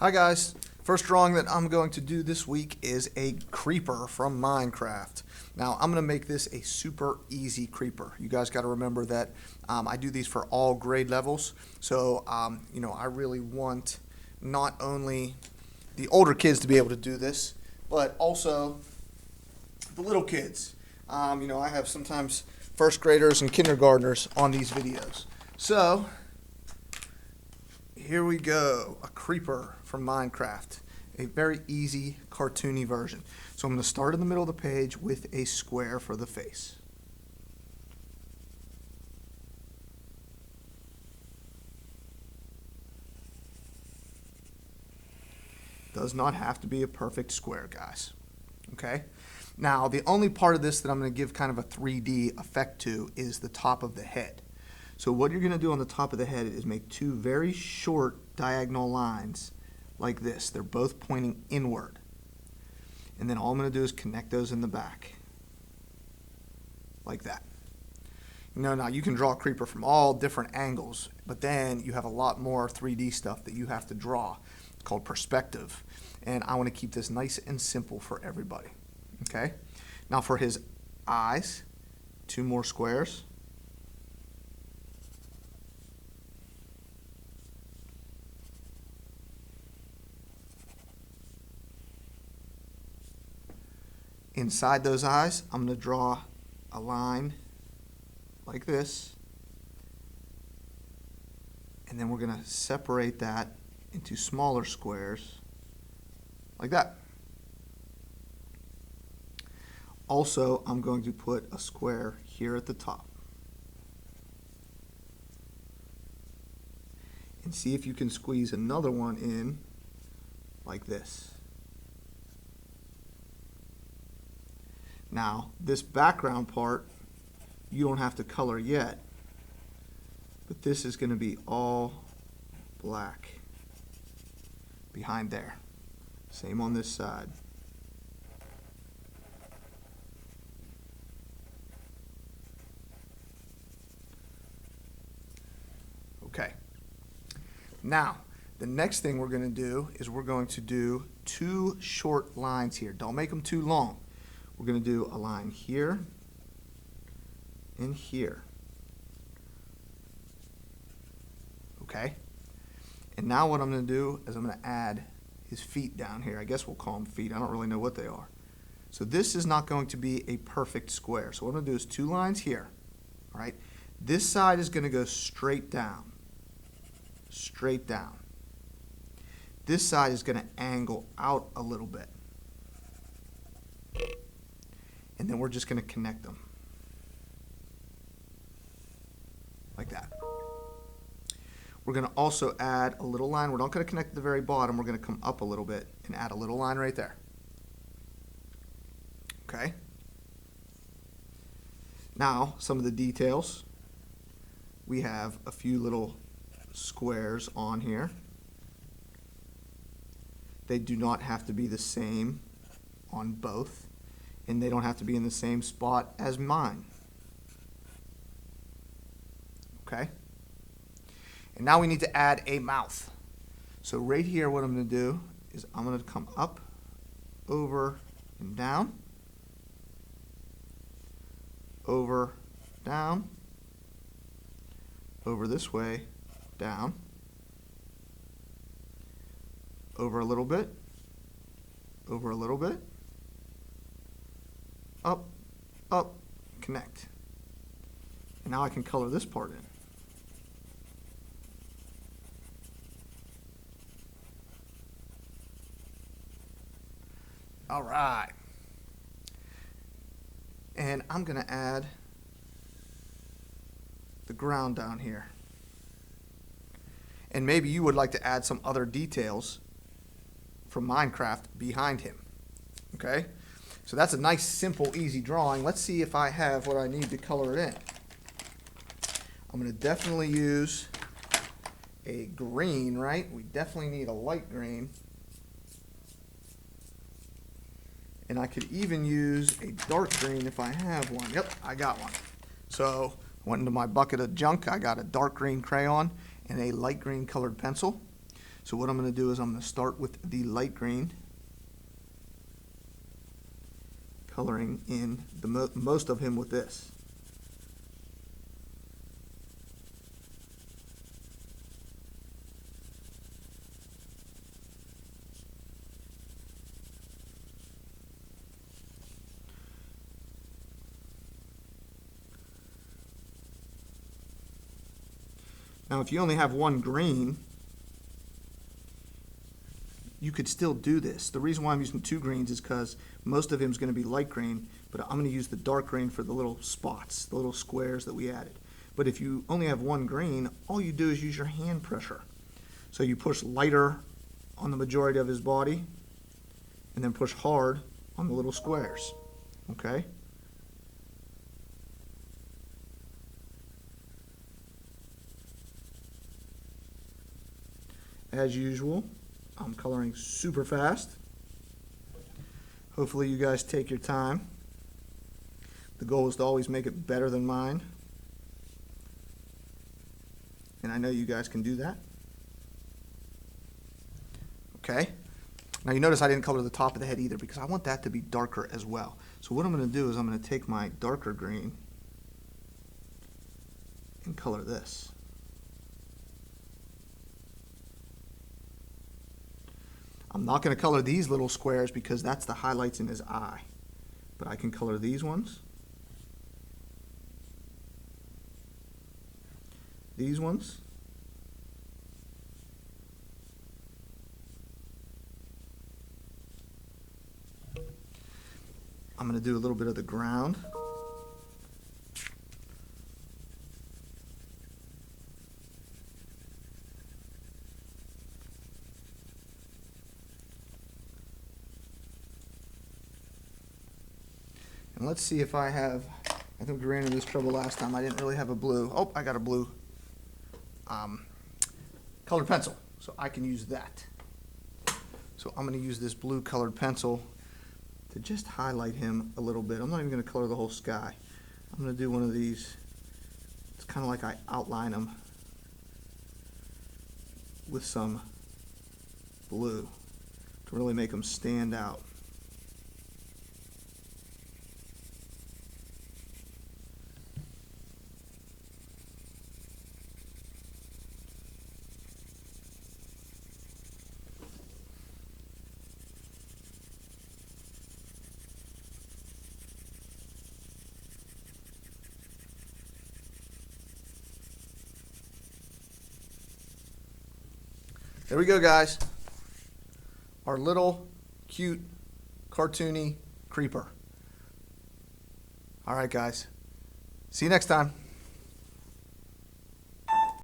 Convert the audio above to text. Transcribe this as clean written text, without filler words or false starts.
Hi guys, first drawing that I'm going to do this week is a creeper from Minecraft. Now I'm going to make this a super easy creeper. You guys got to remember that I do these for all grade levels, so I really want not only the older kids to be able to do this, but also the little kids. I have sometimes first graders and kindergartners on these videos. So here we go, a creeper from Minecraft, a very easy cartoony version. So I'm going to start in the middle of the page with a square for the face. Does not have to be a perfect square, guys. Okay? Now, the only part of this that I'm going to give kind of a 3D effect to is the top of the head. So what you're going to do on the top of the head is make two very short diagonal lines like this. They're both pointing inward. And then all I'm going to do is connect those in the back. Like that. Now you can draw a creeper from all different angles, but then you have a lot more 3D stuff that you have to draw. It's called perspective. And I want to keep this nice and simple for everybody. Okay? Now for his eyes, two more squares. Inside those eyes, I'm going to draw a line like this, and then we're going to separate that into smaller squares like that. Also, I'm going to put a square here at the top. And see if you can squeeze another one in like this. Now, this background part, you don't have to color yet, but this is going to be all black behind there. Same on this side. Okay. Now, the next thing we're going to do is we're going to do two short lines here. Don't make them too long. We're going to do a line here and here. Okay? And now what I'm going to do is I'm going to add his feet down here. I guess we'll call them feet. I don't really know what they are. So this is not going to be a perfect square. So what I'm going to do is two lines here. All right? This side is going to go straight down. Straight down. This side is going to angle out a little bit. And then we're just going to connect them. Like that. We're going to also add a little line. We're not going to connect at the very bottom. We're going to come up a little bit and add a little line right there. Okay? Now, some of the details. We have a few little squares on here. They do not have to be the same on both. And they don't have to be in the same spot as mine. Okay? And now we need to add a mouth. So right here what I'm going to do is I'm going to come up, over, and down. Over, down. Over this way, down. Over a little bit. Over a little bit. Up, up, connect. And now I can color this part in. All right. And I'm going to add the ground down here. And maybe you would like to add some other details from Minecraft behind him. Okay? So that's a nice, simple, easy drawing. Let's see if I have what I need to color it in. I'm going to definitely use a green, right? We definitely need a light green. And I could even use a dark green if I have one. Yep, I got one. So went into my bucket of junk. I got a dark green crayon and a light green colored pencil. So what I'm going to do is I'm going to start with the light green, coloring in the most of him with this. Now, if you only have one green, you could still do this. The reason why I'm using two greens is because most of him is going to be light green, but I'm going to use the dark green for the little spots, the little squares that we added. But if you only have one green, all you do is use your hand pressure. So you push lighter on the majority of his body, and then push hard on the little squares, okay? As usual, I'm coloring super fast. Hopefully you guys take your time. The goal is to always make it better than mine. And I know you guys can do that. Okay. Now you notice I didn't color the top of the head either because I want that to be darker as well. So what I'm going to do is I'm going to take my darker green and color this. I'm not going to color these little squares because that's the highlights in his eye. But I can color these ones. These ones. I'm going to do a little bit of the ground. And let's see if I think we ran into this trouble last time. I didn't really have a blue. Oh, I got a blue colored pencil, so I can use that. So I'm going to use this blue colored pencil to just highlight him a little bit. I'm not even going to color the whole sky. I'm going to do one of these. It's kind of like I outline him with some blue to really make him stand out. There we go, guys. Our little, cute, cartoony creeper. All right, guys. See you next time.